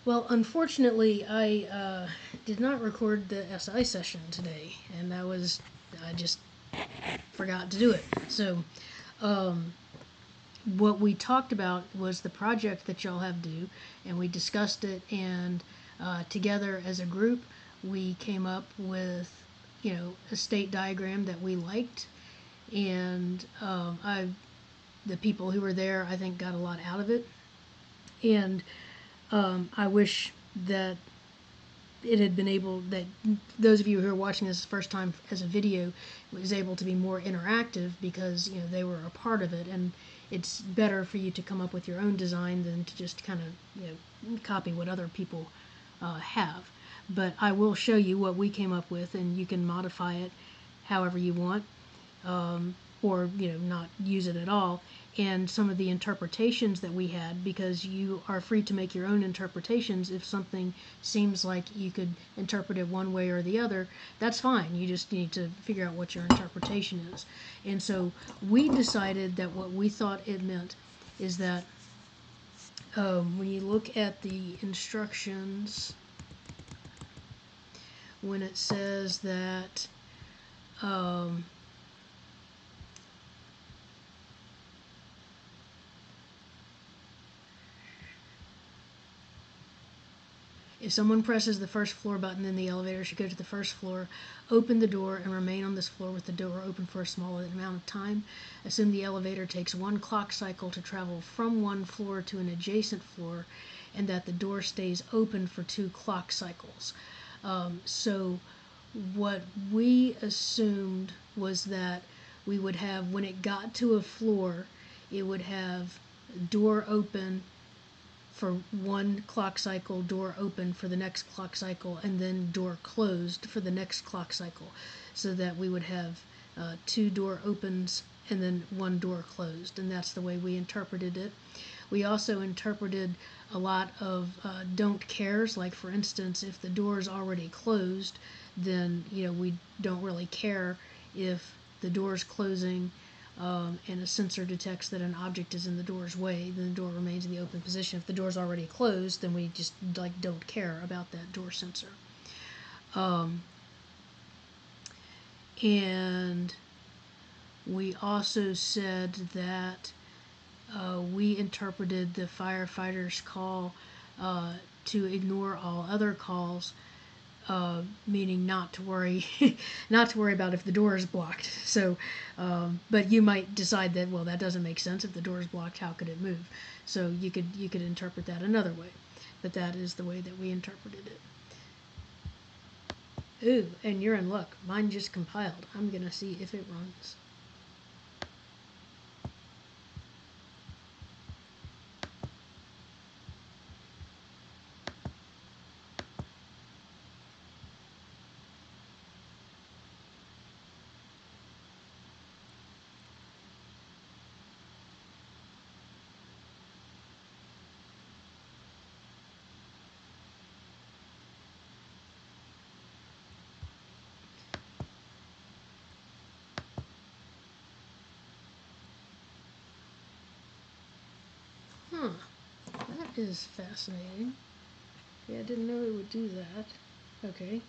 Well, unfortunately, I did not record the SI session today, and I just forgot to do it. So, um, what we talked about was the project that y'all have due, and we discussed it, and together as a group, we came up with, a state diagram that we liked, and the people who were there, I think, got a lot out of it, and I wish that it had been able that those of you who are watching this first time as a video was able to be more interactive because they were a part of it, and it's better for you to come up with your own design than to just kind of copy what other people have. But I will show you what we came up with, and you can modify it however you want, or not use it at all, and some of the interpretations that we had, because you are free to make your own interpretations. If something seems like you could interpret it one way or the other, that's fine. You just need to figure out what your interpretation is. And so we decided that what we thought it meant is that when you look at the instructions, when it says that if someone presses the first floor button, then the elevator should go to the first floor, open the door, and remain on this floor with the door open for a small amount of time. Assume the elevator takes 1 clock cycle to travel from one floor to an adjacent floor, and that the door stays open for 2 clock cycles. So what we assumed was that we would have, when it got to a floor, it would have door open for 1 clock cycle, door open for the next clock cycle, and then door closed for the next clock cycle, so that we would have 2 door opens and then 1 door closed, and that's the way we interpreted it. We also interpreted a lot of don't cares, like for instance, if the door is already closed, then we don't really care if the door is closing and a sensor detects that an object is in the door's way, then the door remains in the open position. If the door's already closed, then we just don't care about that door sensor. And we also said that we interpreted the firefighter's call to ignore all other calls, meaning not to worry, not to worry about if the door is blocked. So, but you might decide that, well, that doesn't make sense. If the door is blocked, how could it move? So you could interpret that another way, but that is the way that we interpreted it. Ooh, and you're in luck. Mine just compiled. I'm gonna see if it runs. Huh. That is fascinating. Yeah, I didn't know it would do that. Okay.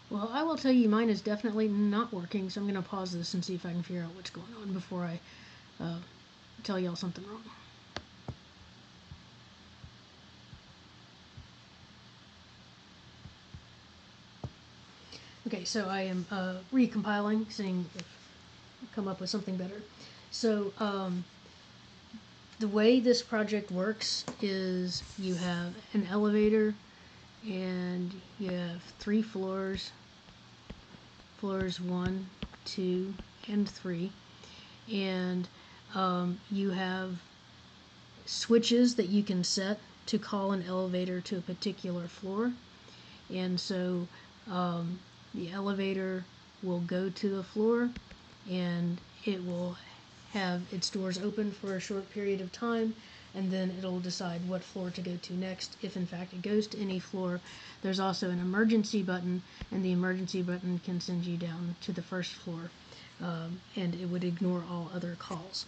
Well, I will tell you, mine is definitely not working, so I'm going to pause this and see if I can figure out what's going on before I tell y'all something wrong. Okay, so I am recompiling, seeing if I come up with something better. So the way this project works is you have an elevator and you have 3 floors, floors 1, 2, and 3, and you have switches that you can set to call an elevator to a particular floor, and so the elevator will go to the floor and it will have its doors open for a short period of time, and then it'll decide what floor to go to next, if in fact it goes to any floor. There's also an emergency button, and the emergency button can send you down to the first floor, and it would ignore all other calls.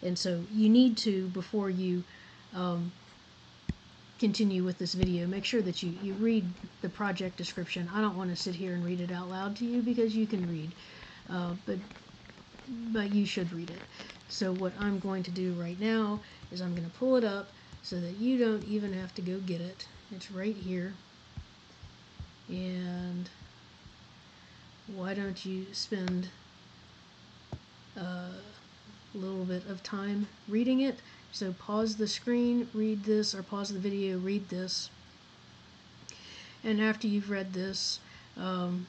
And so you need to, before you continue with this video, make sure that you read the project description. I don't want to sit here and read it out loud to you because you can read, but you should read it. So what I'm going to do right now is I'm going to pull it up so that you don't even have to go get it. It's right here. And why don't you spend a little bit of time reading it? So pause the screen, read this, or pause the video, read this. And after you've read this, then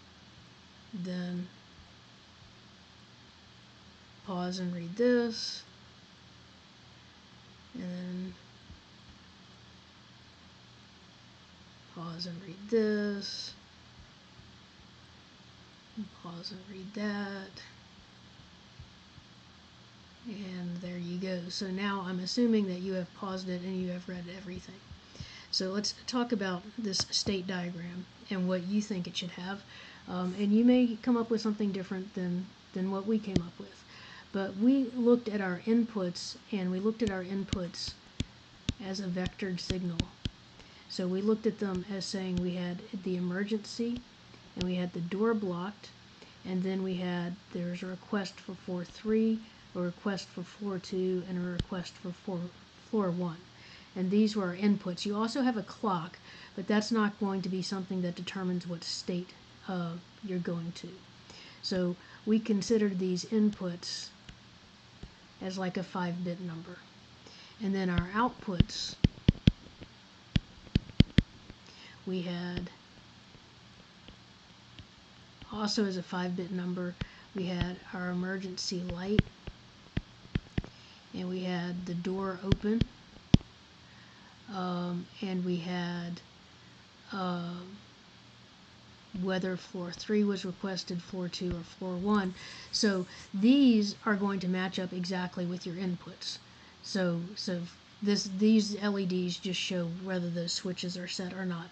pause and read this. And then pause and read this. And pause and read that. And there you go. So now I'm assuming that you have paused it and you have read everything. So let's talk about this state diagram and what you think it should have. And you may come up with something different than what we came up with. But we looked at our inputs, and we looked at our inputs as a vectored signal. So we looked at them as saying we had the emergency, and we had the door blocked, and then there's a request for floor 3, a request for floor 2, and a request for floor 1. And these were our inputs. You also have a clock, but that's not going to be something that determines what state you're going to. So we considered these inputs as like a 5-bit number. And then our outputs, we had also as a 5-bit number, we had our emergency light, and we had the door open, and we had whether floor 3 was requested, floor 2, or floor 1. So these are going to match up exactly with your inputs. So these LEDs just show whether those switches are set or not,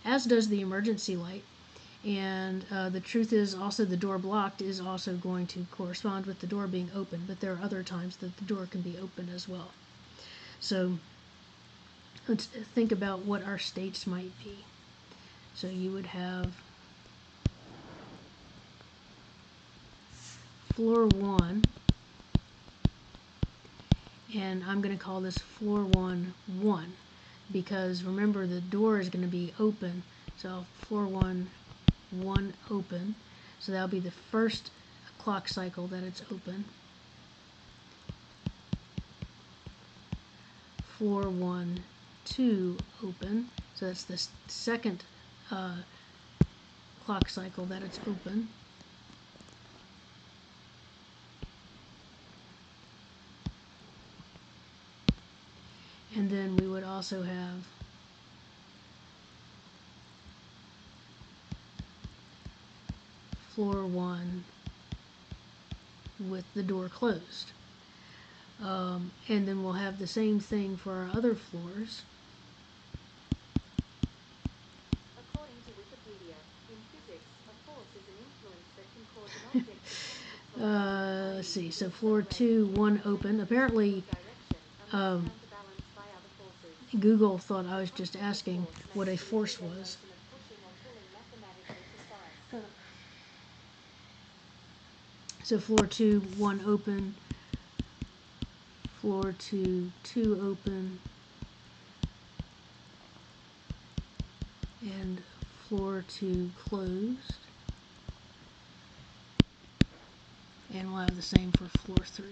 as does the emergency light. And the truth is also the door blocked is also going to correspond with the door being open, but there are other times that the door can be open as well. So let's think about what our states might be. So you would have floor 1, and I'm going to call this floor 1, 1, because remember the door is going to be open, so floor 1, 1 open, so that'll be the first clock cycle that it's open. Floor 1, 2 open, so that's the second clock cycle that it's open. And then we would also have floor 1 with the door closed. And then we'll have the same thing for our other floors. According to Wikipedia, in physics, a force is an influence that can cause an object to tend Let's see, so floor 2, 1 open. Apparently, Google thought I was just asking what a force was. So floor 2, 1 open, floor 2, 2 open, and floor 2 closed. And we'll have the same for floor 3.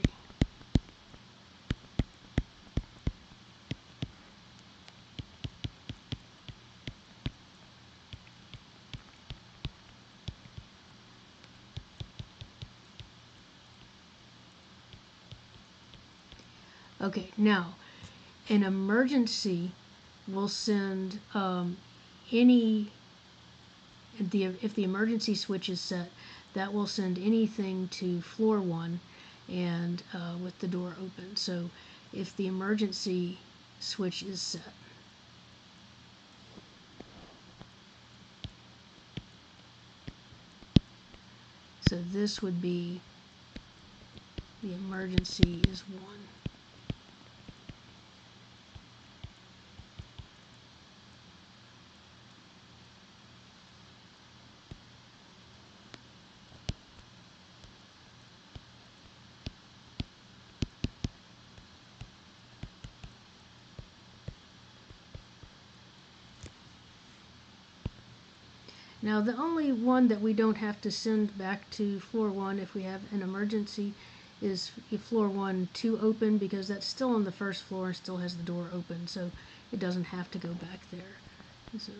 Okay, now an emergency will send if the emergency switch is set, that will send anything to floor 1 and with the door open. So if the emergency switch is set, so this would be the emergency is 1. Now the only one that we don't have to send back to floor 1 if we have an emergency is floor 1 to open, because that's still on the first floor and still has the door open, so it doesn't have to go back there. So,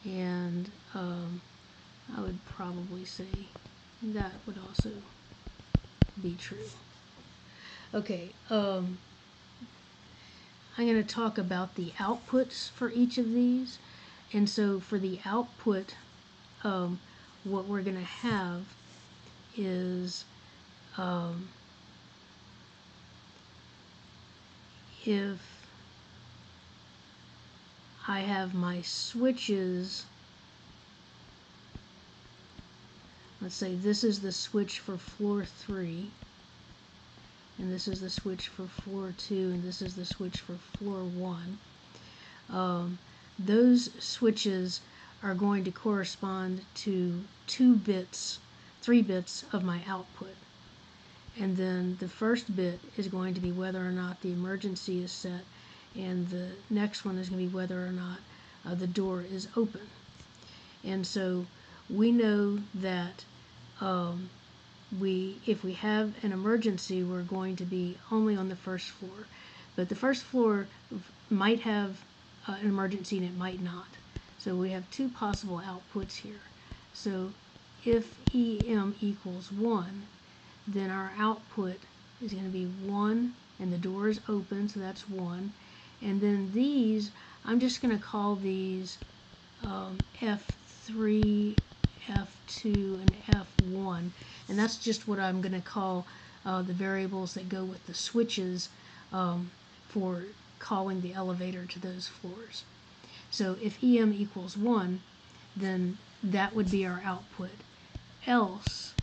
and I would probably say that would also be true. Okay, I'm going to talk about the outputs for each of these. And so for the output, what we're going to have is if I have my switches, let's say this is the switch for floor 3, and this is the switch for floor 2, and this is the switch for floor 1. Those switches are going to correspond to 3 bits of my output. And then the first bit is going to be whether or not the emergency is set, and the next one is going to be whether or not the door is open. And so we know that if we have an emergency, we're going to be only on the first floor. But the first floor might have an emergency and it might not. So we have 2 possible outputs here. So if EM equals 1, then our output is going to be 1, and the door is open, so that's 1. And then these, I'm just going to call these F3, F2, and F1. And that's just what I'm going to call the variables that go with the switches for calling the elevator to those floors. So if EM equals 1, then that would be our output. Else,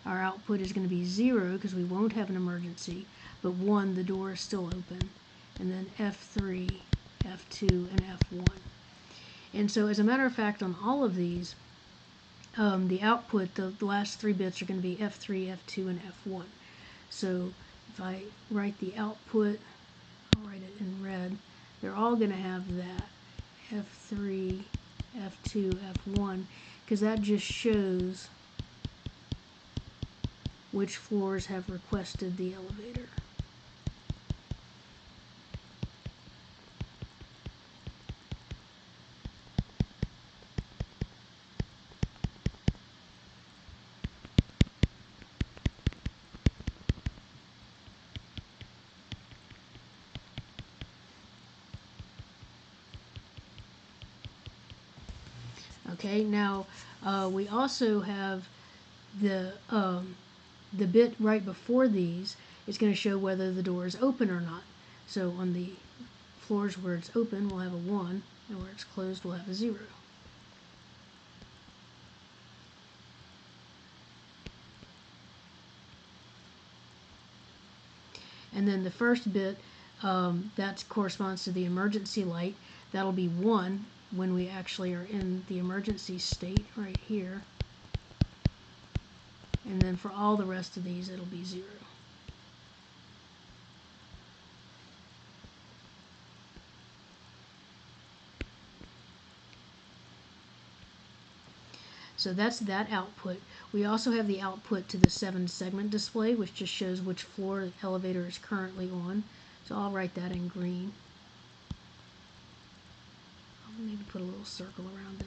our output is going to be 0 because we won't have an emergency, but 1, the door is still open, and then F3, F2, and F1. And so as a matter of fact, on all of these, the output, the last 3 bits are going to be F3, F2, and F1. So if I write the output, I'll write it in red, they're all going to have that, F3, F2, F1, because that just shows which floors have requested the elevator. Okay, now we also have the bit right before these is going to show whether the door is open or not. So on the floors where it's open, we'll have a 1, and where it's closed, we'll have a 0. And then the first bit, that corresponds to the emergency light. That'll be 1 when we actually are in the emergency state right here. And then for all the rest of these, it'll be 0. So that's that output. We also have the output to the 7-segment display, which just shows which floor the elevator is currently on. So I'll write that in green. I'll maybe put a little circle around it.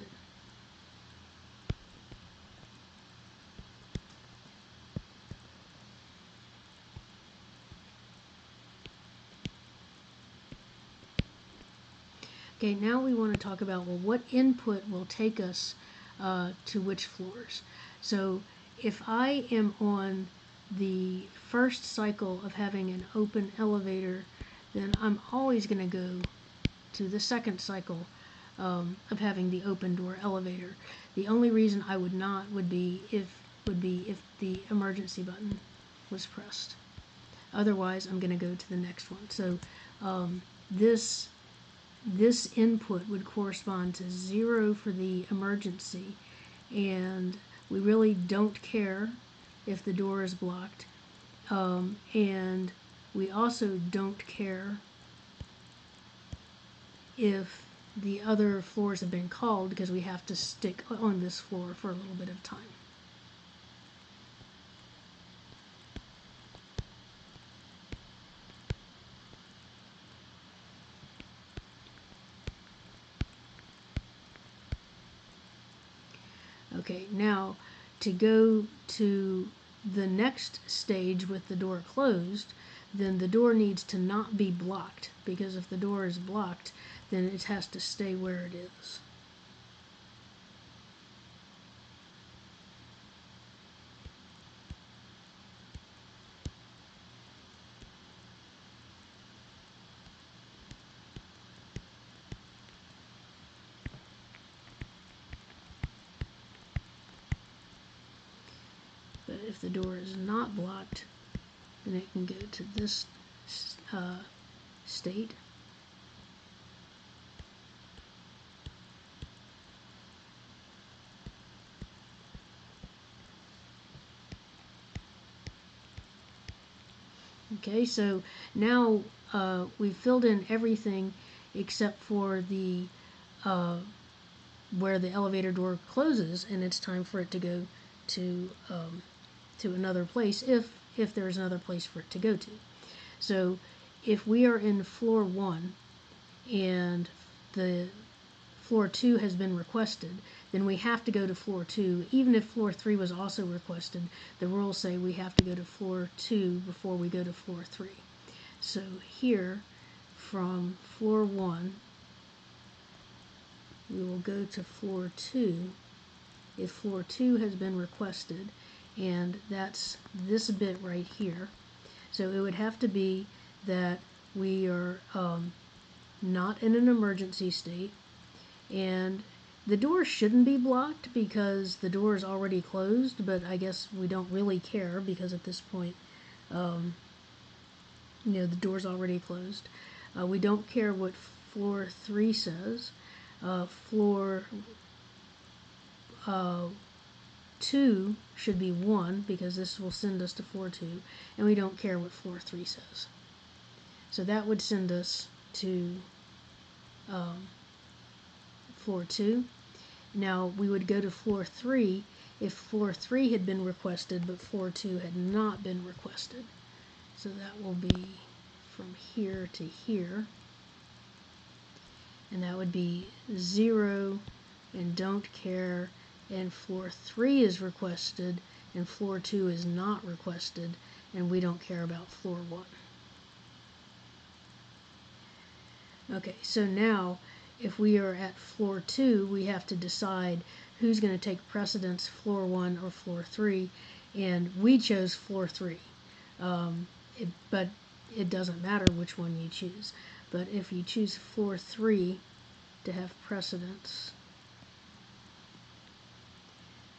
Okay, now we want to talk about, well, what input will take us to which floors. So if I am on the first cycle of having an open elevator, then I'm always going to go to the second cycle of having the open door elevator. The only reason I would not would be if the emergency button was pressed. Otherwise, I'm going to go to the next one. So this input would correspond to 0 for the emergency, and we really don't care if the door is blocked, and we also don't care if the other floors have been called because we have to stick on this floor for a little bit of time. Okay, now to go to the next stage with the door closed, then the door needs to not be blocked, because if the door is blocked, then it has to stay where it is. But if the door is not blocked, then it can go to this state. Okay, so now we've filled in everything except for the where the elevator door closes, and it's time for it to go to another place if there's another place for it to go to. So if we are in floor 1 and the floor 2 has been requested, then we have to go to floor 2. Even if floor 3 was also requested, the rules say we have to go to floor 2 before we go to floor 3. So here, from floor 1, we will go to floor 2 if floor 2 has been requested, and that's this bit right here. So it would have to be that we are not in an emergency state, and the door shouldn't be blocked because the door is already closed, but I guess we don't really care because at this point, the door's already closed. We don't care what floor 3 says. Floor 2 should be 1 because this will send us to floor 2, and we don't care what floor 3 says. So that would send us to floor 2. Now we would go to floor 3 if floor 3 had been requested but floor 2 had not been requested. So that will be from here to here, and that would be 0 and don't care, and floor 3 is requested and floor 2 is not requested, and we don't care about floor 1. Okay, so now if we are at floor 2, we have to decide who's going to take precedence, floor 1 or floor 3, and we chose floor 3. But it doesn't matter which one you choose. But if you choose floor 3 to have precedence,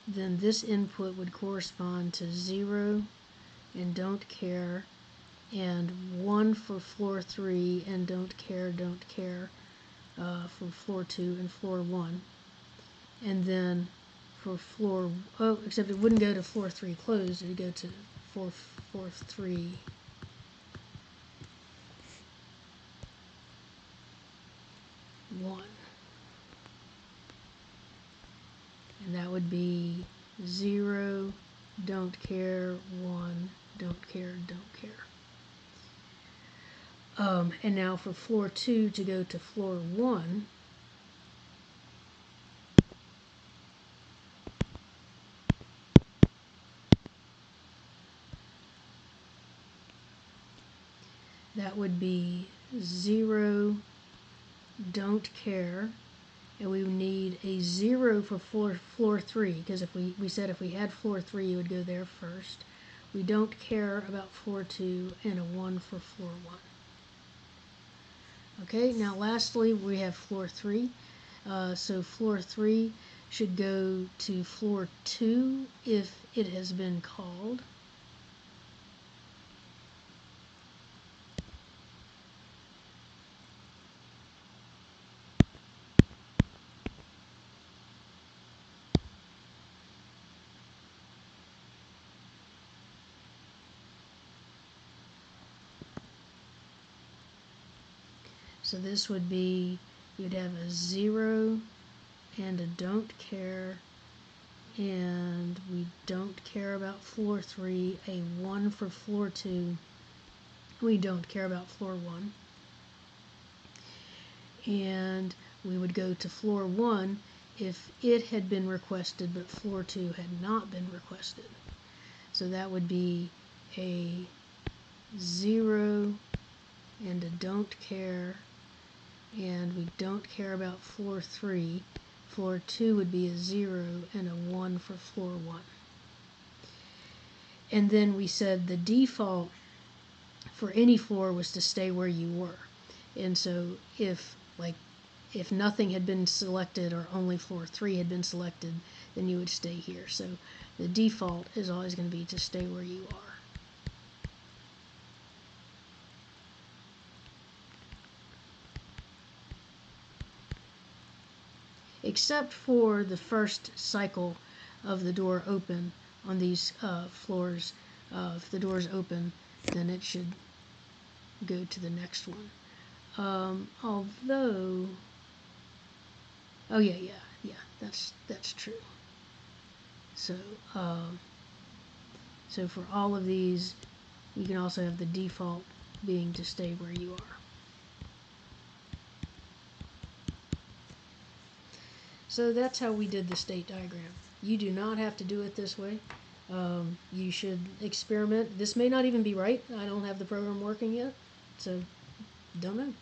then this input would correspond to 0 and don't care, and 1 for floor 3 and don't care for floor 2 and floor 1. And then for floor, except it wouldn't go to floor 3 closed, it would go to floor 3 1. And that would be 0, don't care, 1, don't care, don't care. And now for floor 2 to go to floor 1, that would be 0, don't care, and we would need a 0 for floor 3, because if we said if we had floor 3, you would go there first. We don't care about floor 2, and a 1 for floor 1. Okay, now lastly we have floor 3. So floor 3 should go to floor 2 if it has been called. So this would be you'd have a 0 and a don't care, and we don't care about floor 3, a 1 for floor 2, we don't care about floor 1, and we would go to floor 1 if it had been requested but floor 2 had not been requested. So that would be a 0 and a don't care, and we don't care about floor 3. Floor 2 would be a 0 and a 1 for floor 1. And then we said the default for any floor was to stay where you were. And so if nothing had been selected or only floor 3 had been selected, then you would stay here. So the default is always going to be to stay where you are. Except for the first cycle of the door open on these floors. If the door is open, then it should go to the next one. Although, oh yeah, that's true. So, so for all of these, you can also have the default being to stay where you are. So that's how we did the state diagram. You do not have to do it this way. You should experiment. This may not even be right. I don't have the program working yet, so don't know.